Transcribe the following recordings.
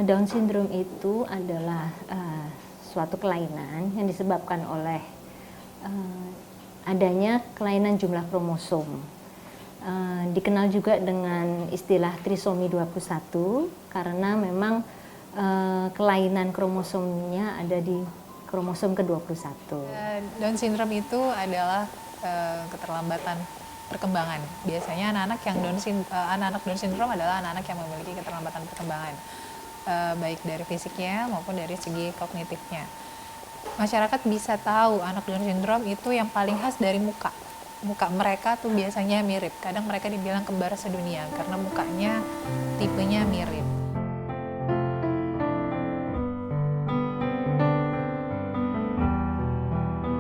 Down syndrome itu adalah suatu kelainan yang disebabkan oleh adanya kelainan jumlah kromosom. Dikenal juga dengan istilah trisomi 21 karena memang kelainan kromosomnya ada di kromosom ke-21. Down syndrome itu adalah keterlambatan perkembangan. Biasanya anak-anak Down syndrome adalah anak-anak yang memiliki keterlambatan perkembangan, baik dari fisiknya maupun dari segi kognitifnya. Masyarakat bisa tahu anak Down syndrome itu yang paling khas dari muka. Muka mereka tuh biasanya mirip. Kadang mereka dibilang kembar sedunia karena mukanya tipenya mirip.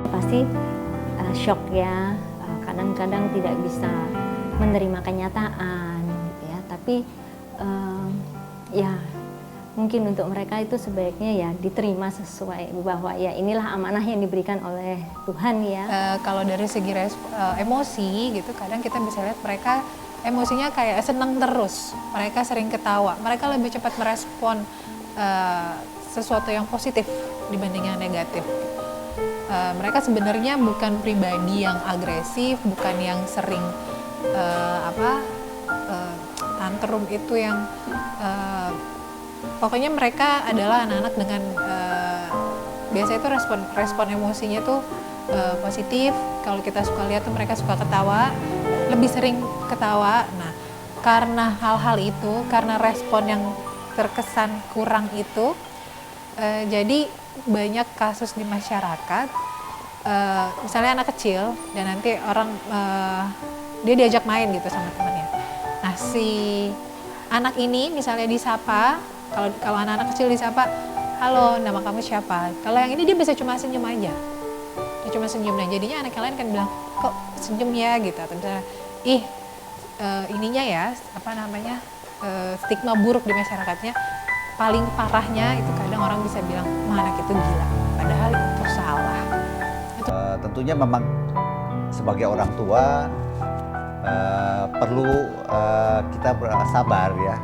Pasti shock ya, kadang-kadang tidak bisa menerima kenyataan gitu ya, tapi ya mungkin untuk mereka itu sebaiknya ya diterima sesuai bahwa ya inilah amanah yang diberikan oleh Tuhan ya. Kalau dari segi emosi gitu, kadang kita bisa lihat mereka emosinya kayak senang terus, mereka sering ketawa, mereka lebih cepat merespon sesuatu yang positif dibanding yang negatif. Mereka sebenarnya bukan pribadi yang agresif, bukan yang sering tantrum itu yang pokoknya mereka adalah anak-anak dengan biasanya itu respon emosinya tuh positif. Kalau kita suka lihat tuh mereka suka ketawa, lebih sering ketawa. Nah, karena hal-hal itu, karena respon yang terkesan kurang itu, jadi banyak kasus di masyarakat, misalnya anak kecil dan nanti orang dia diajak main gitu sama temannya. Nah, si anak ini misalnya disapa, kalau anak-anak kecil disapa, halo, nama kamu siapa? Kalau yang ini dia bisa cuma senyum aja, dia cuma senyum. Nah, jadinya anak yang lain kan bilang, kok senyum ya gitu, atau misalnya, ininya ya, stigma buruk di masyarakatnya. Paling parahnya itu kadang orang bisa bilang, anak itu gila, padahal itu salah. Tentunya memang sebagai orang tua perlu kita bersabar ya,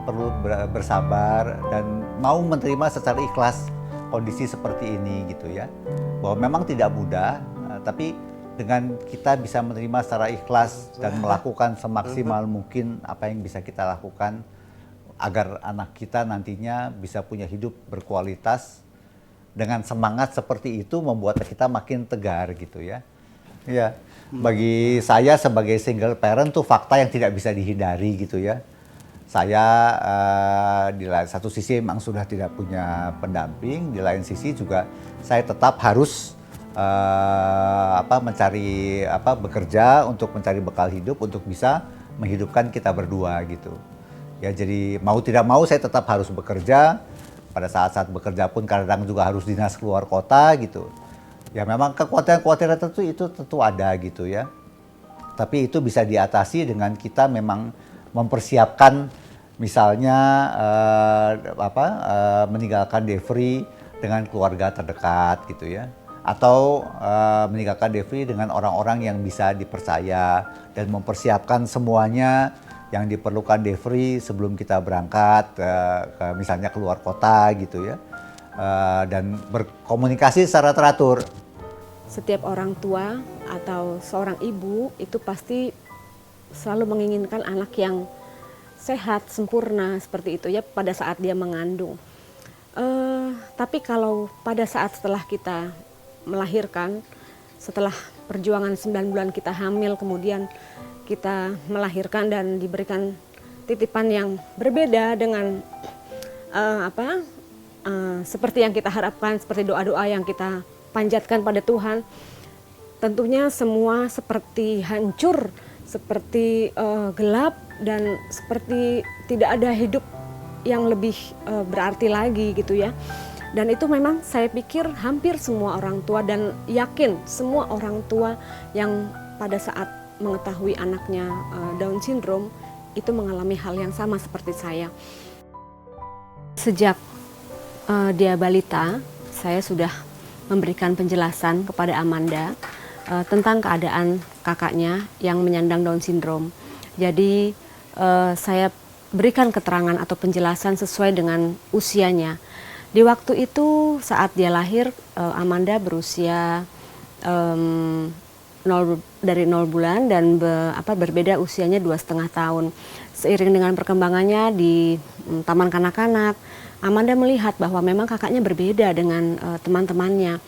perlu bersabar dan mau menerima secara ikhlas kondisi seperti ini gitu ya. Bahwa memang tidak mudah, tapi dengan kita bisa menerima secara ikhlas dan melakukan semaksimal mungkin apa yang bisa kita lakukan agar anak kita nantinya bisa punya hidup berkualitas dengan semangat seperti itu membuat kita makin tegar gitu ya. Ya, bagi saya sebagai single parent tuh fakta yang tidak bisa dihindari gitu ya. Saya di satu sisi memang sudah tidak punya pendamping, di lain sisi juga saya tetap harus bekerja untuk mencari bekal hidup untuk bisa menghidupkan kita berdua gitu. Ya, jadi mau tidak mau saya tetap harus bekerja. Pada saat-saat bekerja pun kadang juga harus dinas keluar kota gitu. Ya memang kekhawatiran itu tentu ada gitu ya. Tapi itu bisa diatasi dengan kita memang mempersiapkan misalnya meninggalkan Devri dengan keluarga terdekat gitu ya. Atau meninggalkan Devri dengan orang-orang yang bisa dipercaya dan mempersiapkan semuanya yang diperlukan Devri sebelum kita berangkat ke misalnya keluar kota gitu ya, dan berkomunikasi secara teratur. Setiap orang tua atau seorang ibu itu pasti selalu menginginkan anak yang sehat, sempurna seperti itu ya pada saat dia mengandung. Tapi kalau pada saat setelah kita melahirkan, setelah perjuangan 9 bulan kita hamil, kemudian kita melahirkan dan diberikan titipan yang berbeda dengan seperti yang kita harapkan, seperti doa-doa yang kita panjatkan pada Tuhan. Tentunya semua seperti hancur, seperti gelap dan seperti tidak ada hidup yang lebih berarti lagi gitu ya. Dan itu memang saya pikir hampir semua orang tua dan yakin semua orang tua yang pada saat mengetahui anaknya Down syndrome itu mengalami hal yang sama seperti saya. Sejak dia balita, saya sudah memberikan penjelasan kepada Amanda tentang keadaan kakaknya yang menyandang Down syndrome. Jadi saya berikan keterangan atau penjelasan sesuai dengan usianya. Di waktu itu saat dia lahir, Amanda berusia dari 0 bulan dan berbeda usianya 2,5 tahun. Seiring dengan perkembangannya di taman kanak-kanak, Amanda melihat bahwa memang kakaknya berbeda dengan teman-temannya.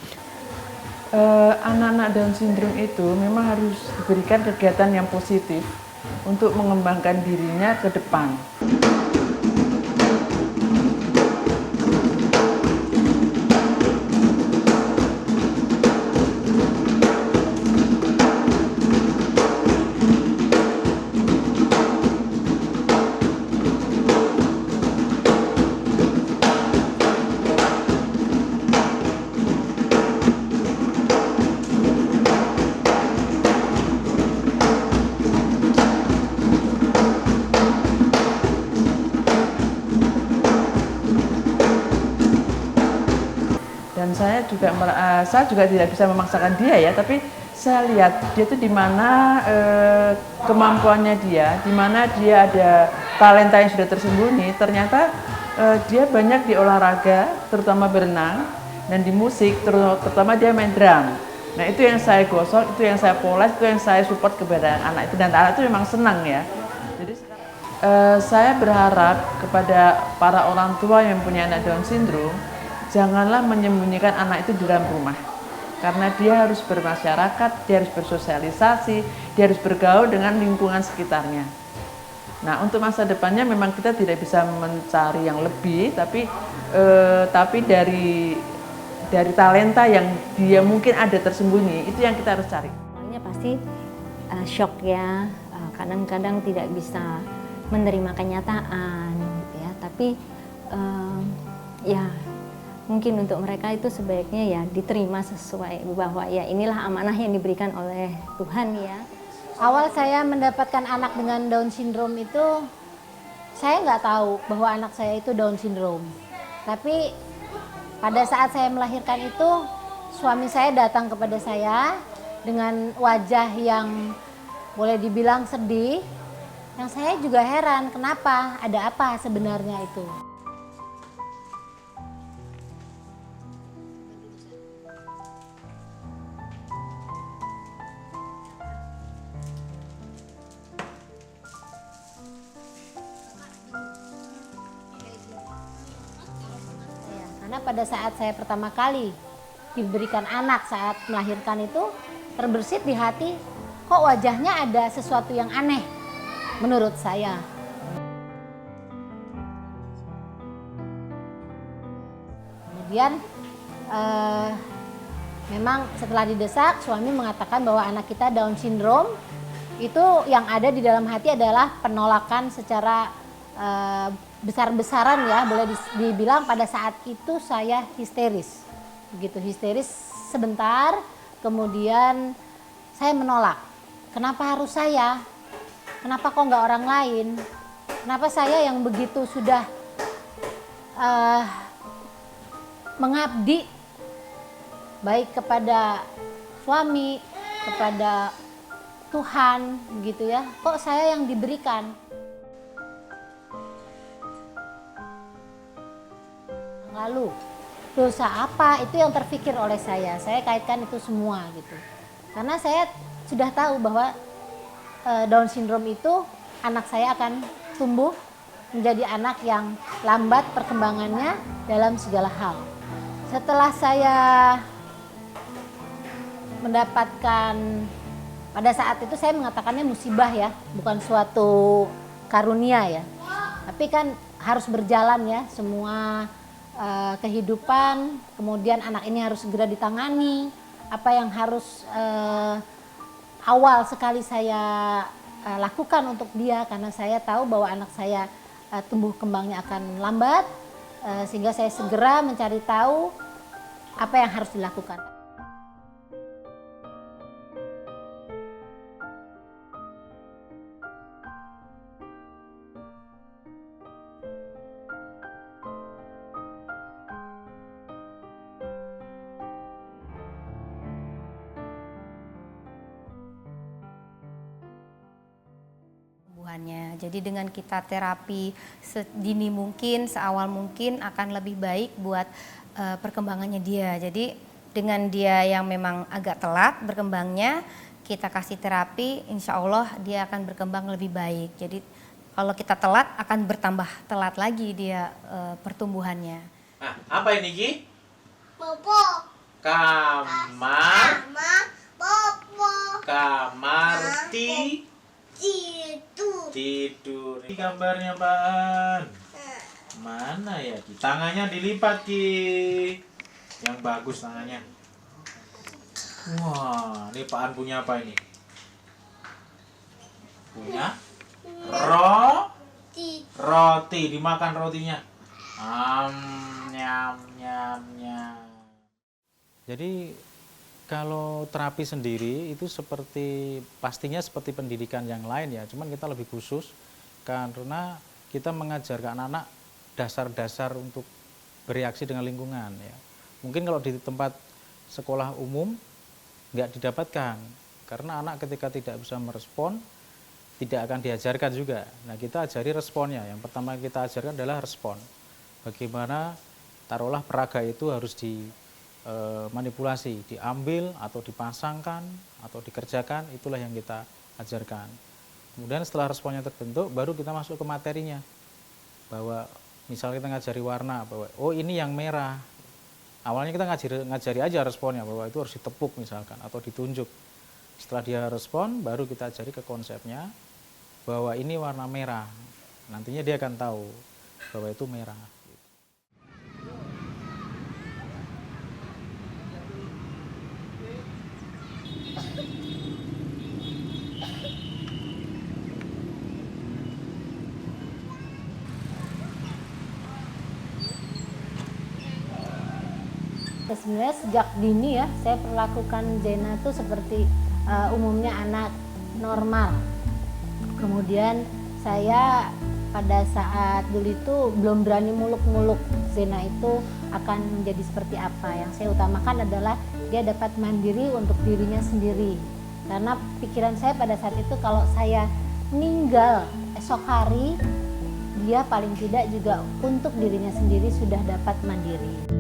Anak-anak Down syndrome itu memang harus diberikan kegiatan yang positif untuk mengembangkan dirinya ke depan. Dan saya juga tidak bisa memaksakan dia ya, tapi saya lihat dia itu di mana kemampuannya dia, di mana dia ada talenta yang sudah tersembunyi. Ternyata dia banyak di olahraga, terutama berenang, dan di musik, terutama dia main drum. Nah itu yang saya gosok, itu yang saya poles, itu yang saya support kepada anak itu, dan anak itu memang senang ya. Jadi saya berharap kepada para orang tua yang punya anak Down syndrome, janganlah menyembunyikan anak itu di dalam rumah. Karena dia harus bermasyarakat, dia harus bersosialisasi, dia harus bergaul dengan lingkungan sekitarnya. Nah, untuk masa depannya memang kita tidak bisa mencari yang lebih, tapi dari talenta yang dia mungkin ada tersembunyi, itu yang kita harus cari. Awalnya pasti shock ya, kadang-kadang tidak bisa menerima kenyataan, gitu ya. Tapi ya mungkin untuk mereka itu sebaiknya ya diterima sesuai bahwa ya inilah amanah yang diberikan oleh Tuhan ya. Awal saya mendapatkan anak dengan Down syndrome itu, saya nggak tahu bahwa anak saya itu Down syndrome. Tapi pada saat saya melahirkan itu, suami saya datang kepada saya dengan wajah yang boleh dibilang sedih. Yang saya juga heran, kenapa? Ada apa sebenarnya itu? Karena pada saat saya pertama kali diberikan anak saat melahirkan itu, terbersit di hati, kok wajahnya ada sesuatu yang aneh menurut saya. Kemudian memang setelah didesak, suami mengatakan bahwa anak kita Down syndrome. Itu yang ada di dalam hati adalah penolakan secara besar-besaran ya, boleh dibilang pada saat itu saya histeris. Begitu histeris sebentar, kemudian saya menolak. Kenapa harus saya? Kenapa kok nggak orang lain? Kenapa saya yang begitu sudah mengabdi baik kepada suami, kepada Tuhan, begitu ya? Kok saya yang diberikan? Lalu dosa apa itu yang terpikir oleh saya kaitkan itu semua gitu. Karena saya sudah tahu bahwa Down syndrome itu anak saya akan tumbuh menjadi anak yang lambat perkembangannya dalam segala hal. Setelah saya mendapatkan, pada saat itu saya mengatakannya musibah ya, bukan suatu karunia ya. Tapi kan harus berjalan ya semua kehidupan, kemudian anak ini harus segera ditangani. Apa yang harus awal sekali saya lakukan untuk dia, karena saya tahu bahwa anak saya tumbuh kembangnya akan lambat, sehingga saya segera mencari tahu apa yang harus dilakukan. perkembangannya. Jadi dengan kita terapi sedini mungkin, seawal mungkin akan lebih baik buat perkembangannya dia. Jadi dengan dia yang memang agak telat berkembangnya, kita kasih terapi, insya Allah dia akan berkembang lebih baik. Jadi kalau kita telat akan bertambah telat lagi dia pertumbuhannya. Nah, apa ini Ki? Popo. Kamar. Popo. Kamar Tidur. tidur. Ini gambarnya Pan. Mana ya Ki? Tangannya dilipat Ki. Yang bagus tangannya. Wah, ini Pak An punya apa ini? Punya roti. Dimakan rotinya. Nyam nyam nyam. Jadi kalau terapi sendiri itu pastinya seperti pendidikan yang lain ya, cuman kita lebih khusus karena kita mengajarkan anak dasar-dasar untuk bereaksi dengan lingkungan ya. Mungkin kalau di tempat sekolah umum nggak didapatkan, karena anak ketika tidak bisa merespon tidak akan diajarkan juga. Nah, kita ajari responnya. Yang pertama kita ajarkan adalah respon. Bagaimana taruhlah peraga itu harus dimanipulasi, diambil atau dipasangkan atau dikerjakan, itulah yang kita ajarkan. Kemudian setelah responnya terbentuk, baru kita masuk ke materinya. Bahwa misalnya kita ngajari warna, bahwa oh ini yang merah. Awalnya kita ngajari aja responnya, bahwa itu harus ditepuk misalkan atau ditunjuk. Setelah dia respon, baru kita ajari ke konsepnya bahwa ini warna merah. Nantinya dia akan tahu bahwa itu merah. Sebenarnya sejak dini ya, saya perlakukan Zena tuh seperti umumnya anak normal. Kemudian saya pada saat dulu itu belum berani muluk-muluk Zena itu akan menjadi seperti apa. Yang saya utamakan adalah dia dapat mandiri untuk dirinya sendiri. Karena pikiran saya pada saat itu kalau saya meninggal esok hari, dia paling tidak juga untuk dirinya sendiri sudah dapat mandiri.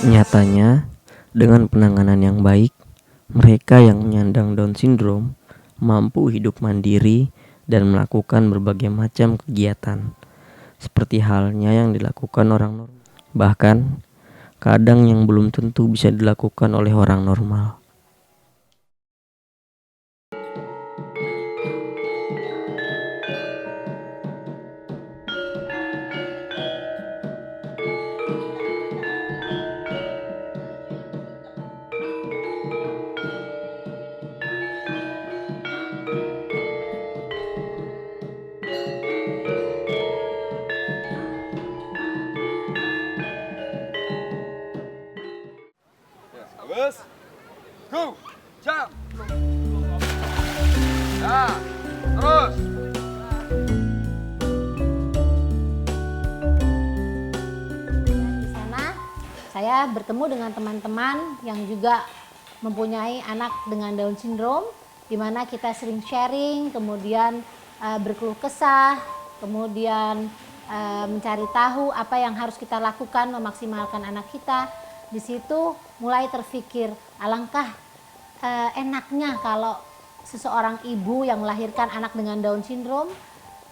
Nyatanya, dengan penanganan yang baik, mereka yang menyandang Down syndrome mampu hidup mandiri dan melakukan berbagai macam kegiatan, seperti halnya yang dilakukan orang normal. Bahkan, kadang yang belum tentu bisa dilakukan oleh orang normal. Go. Jump. Nah, terus. Di sana saya bertemu dengan teman-teman yang juga mempunyai anak dengan Down syndrome, di mana kita sering sharing, kemudian berkeluh kesah, kemudian mencari tahu apa yang harus kita lakukan memaksimalkan anak kita. Di situ mulai terfikir, alangkah enaknya kalau seseorang ibu yang melahirkan anak dengan Down syndrome,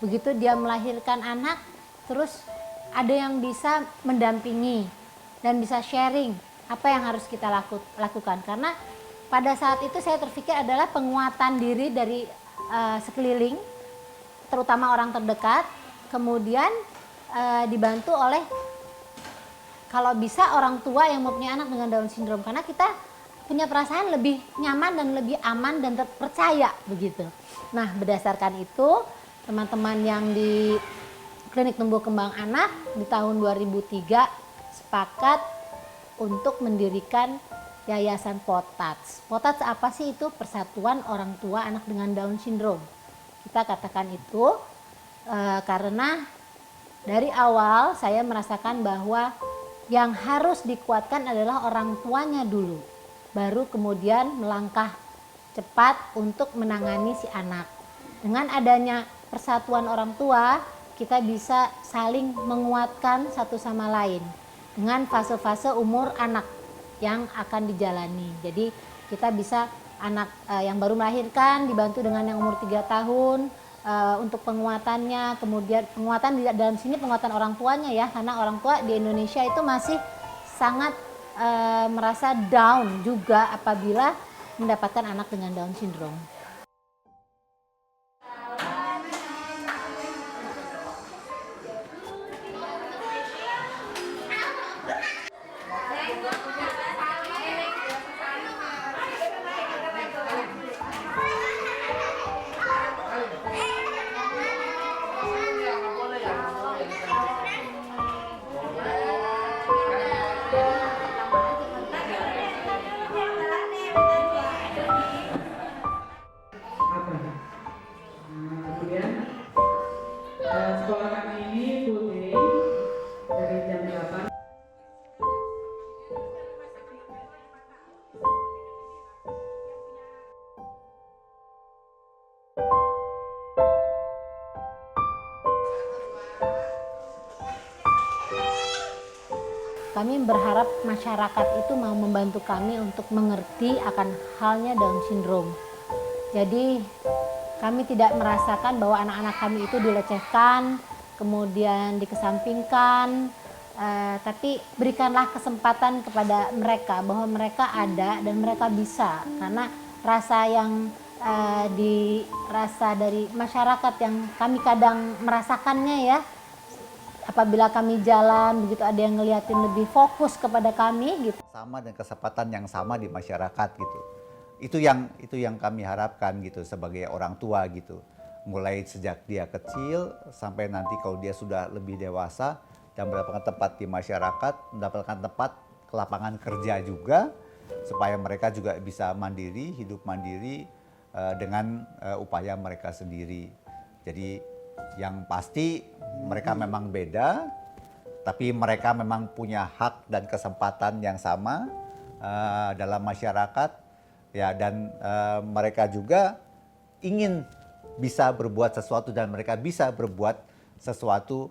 begitu dia melahirkan anak, terus ada yang bisa mendampingi dan bisa sharing apa yang harus kita lakukan. Karena pada saat itu saya terpikir adalah penguatan diri dari sekeliling, terutama orang terdekat, kemudian dibantu oleh kalau bisa orang tua yang mempunyai anak dengan Down syndrome, karena kita punya perasaan lebih nyaman dan lebih aman dan terpercaya begitu. Nah, berdasarkan itu teman-teman yang di Klinik Tumbuh Kembang Anak di tahun 2003 sepakat untuk mendirikan Yayasan POTATS. POTATS apa sih itu? Persatuan Orang Tua Anak dengan Down Syndrome. Kita katakan itu karena dari awal saya merasakan bahwa yang harus dikuatkan adalah orang tuanya dulu, baru kemudian melangkah cepat untuk menangani si anak. Dengan adanya persatuan orang tua, kita bisa saling menguatkan satu sama lain dengan fase-fase umur anak yang akan dijalani. Jadi kita bisa anak yang baru melahirkan dibantu dengan yang umur 3 tahun untuk penguatannya, kemudian penguatan dalam sini penguatan orang tuanya ya, karena orang tua di Indonesia itu masih sangat merasa down juga apabila mendapatkan anak dengan Down syndrome. Sekolah kami ini full day dari jam 8. Kami berharap masyarakat itu mau membantu kami untuk mengerti akan halnya Down syndrome. Jadi kami tidak merasakan bahwa anak-anak kami itu dilecehkan, kemudian dikesampingkan, tapi berikanlah kesempatan kepada mereka bahwa mereka ada dan mereka bisa. Karena rasa yang dirasa dari masyarakat yang kami kadang merasakannya ya, apabila kami jalan begitu ada yang ngeliatin lebih fokus kepada kami gitu. Sama dan kesempatan yang sama di masyarakat gitu. Itu yang kami harapkan gitu sebagai orang tua gitu. Mulai sejak dia kecil sampai nanti kalau dia sudah lebih dewasa dan mendapatkan tempat di masyarakat, mendapatkan tempat ke lapangan kerja juga, supaya mereka juga bisa mandiri, hidup mandiri dengan upaya mereka sendiri. Jadi yang pasti mereka memang beda, tapi mereka memang punya hak dan kesempatan yang sama dalam masyarakat. Ya, dan mereka juga ingin bisa berbuat sesuatu dan mereka bisa berbuat sesuatu.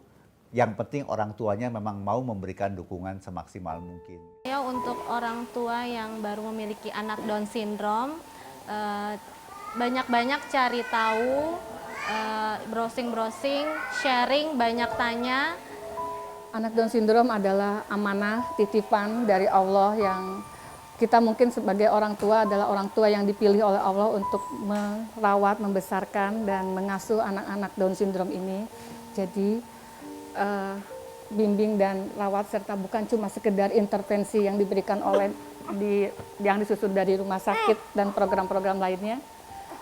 Yang penting orang tuanya memang mau memberikan dukungan semaksimal mungkin. Ya, untuk orang tua yang baru memiliki anak Down syndrome, banyak-banyak cari tahu, browsing-browsing, sharing, banyak tanya. Anak Down syndrome adalah amanah, titipan dari Allah yang kita mungkin sebagai orang tua adalah orang tua yang dipilih oleh Allah untuk merawat, membesarkan, dan mengasuh anak-anak Down syndrome ini. Jadi bimbing dan rawat serta bukan cuma sekedar intervensi yang diberikan oleh yang disusun dari rumah sakit dan program-program lainnya,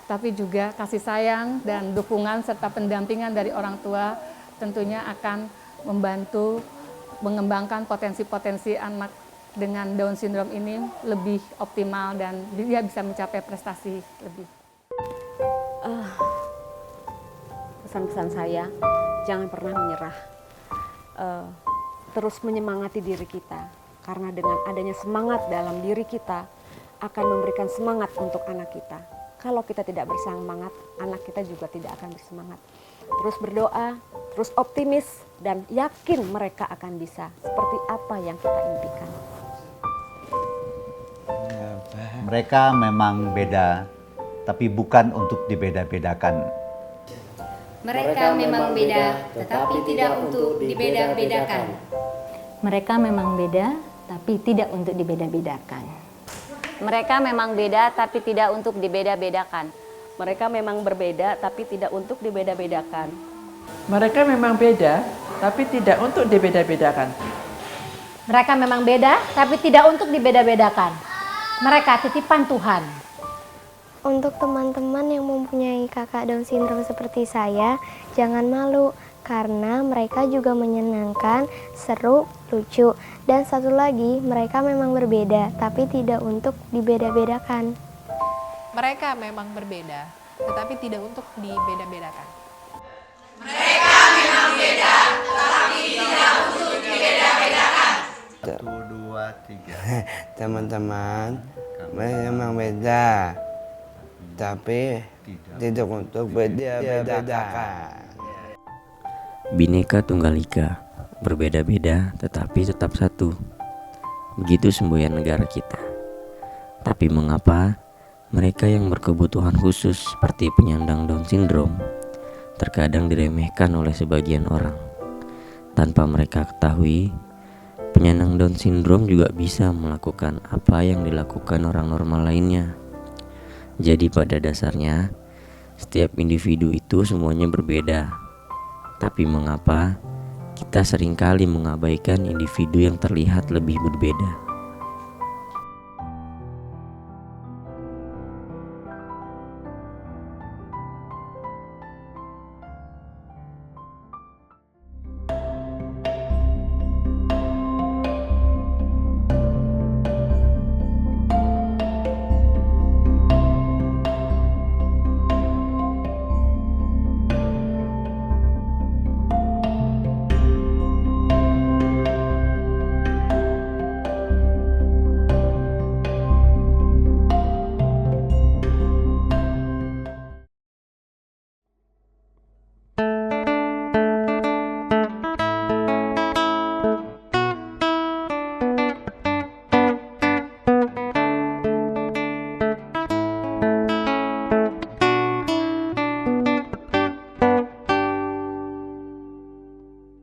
tapi juga kasih sayang dan dukungan serta pendampingan dari orang tua tentunya akan membantu mengembangkan potensi-potensi anak dengan Down syndrome ini lebih optimal dan dia bisa mencapai prestasi lebih. Pesan-pesan saya, jangan pernah menyerah. Terus menyemangati diri kita, karena dengan adanya semangat dalam diri kita akan memberikan semangat untuk anak kita. Kalau kita tidak bersemangat, anak kita juga tidak akan bersemangat. Terus berdoa, terus optimis, dan yakin mereka akan bisa seperti apa yang kita impikan. Mereka memang beda, tapi bukan untuk dibeda-bedakan. Mereka memang beda, tetapi tidak untuk dibeda-bedakan. Mereka memang beda, tapi tidak untuk dibeda-bedakan. Mereka memang beda, tapi tidak untuk dibeda-bedakan. Mereka memang berbeda, tapi tidak untuk dibeda-bedakan. Mereka memang beda, tapi tidak untuk dibeda-bedakan. Mereka memang beda, tapi tidak untuk dibeda-bedakan. Mereka titipan Tuhan. Untuk teman-teman yang mempunyai kakak Down syndrome seperti saya, jangan malu karena mereka juga menyenangkan, seru, lucu. Dan satu lagi, mereka memang berbeda, tapi tidak untuk dibeda-bedakan. Mereka memang berbeda, tetapi tidak untuk dibeda-bedakan. Mereka memang beda, tetapi tidak untuk dibeda-bedakan. 1, 2, 3. Teman-teman, memang beda, tapi tidak untuk beda-bedakan. Bhinneka Tunggal Ika, berbeda-beda tetapi tetap satu. Begitu semboyan negara kita. Tapi mengapa mereka yang berkebutuhan khusus seperti penyandang Down syndrome terkadang diremehkan oleh sebagian orang? Tanpa mereka ketahui, penyandang Down syndrome juga bisa melakukan apa yang dilakukan orang normal lainnya. Jadi pada dasarnya, setiap individu itu semuanya berbeda. Tapi mengapa kita seringkali mengabaikan individu yang terlihat lebih berbeda?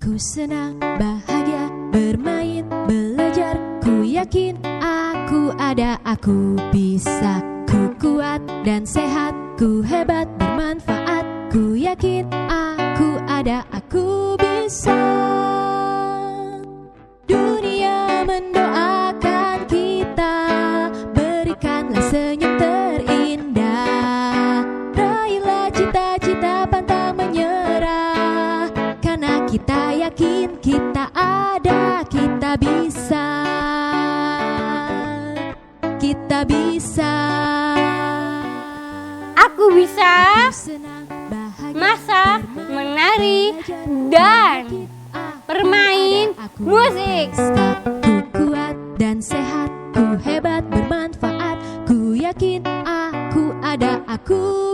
Ku senang, bahagia, bermain, belajar. Ku yakin aku ada, aku bisa. Ku kuat dan sehat, ku hebat, bermanfaat. Ku yakin aku ada, aku bisa. Dunia mendoakan kita, berikanlah senyum terindah. Raihlah cita-cita, pantang menyerah. Karena kita yakin kita ada, kita bisa. Kita bisa. Aku bisa masak, menari, dan bermain musik. Ku kuat dan sehat, ku hebat, bermanfaat. Ku yakin aku ada, aku